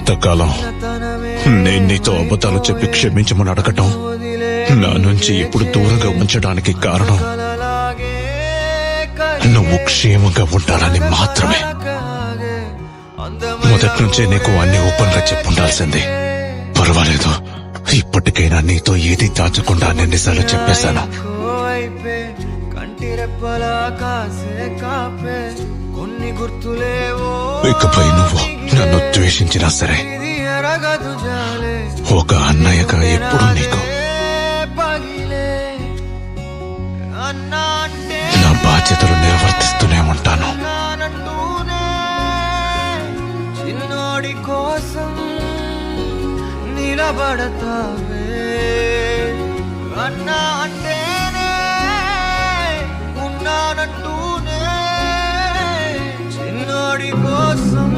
ఇంతకాలం నేను నీతో అబద్ధాలు చెప్పి క్షమించమని అడగటం, నా నుంచి ఎప్పుడు దూరంగా ఉంచడానికి కారణం నువ్వు క్షేమంగా ఉండాలని మాత్రమే. మొదటి నుంచే నీకు అన్ని ఓపెన్ గా చెప్పుండాల్సింది. పర్వాలేదు, ఇప్పటికైనా నీతో ఏది దాచకుండా నేను నిజాలు చెప్పేశాను. ఇకపై నువ్వు నన్ను ద్వేషించినా సరే, ఒక అన్నయ్యగా ఎప్పుడు నీకు నా బాధ్యతలు నిర్వర్తిస్తూనే ఉంటాను. చిన్నోడి కోసం నిలబడతావే అన్నా అంటేనే ఉన్నానంటూనే చిన్నోడి కోసం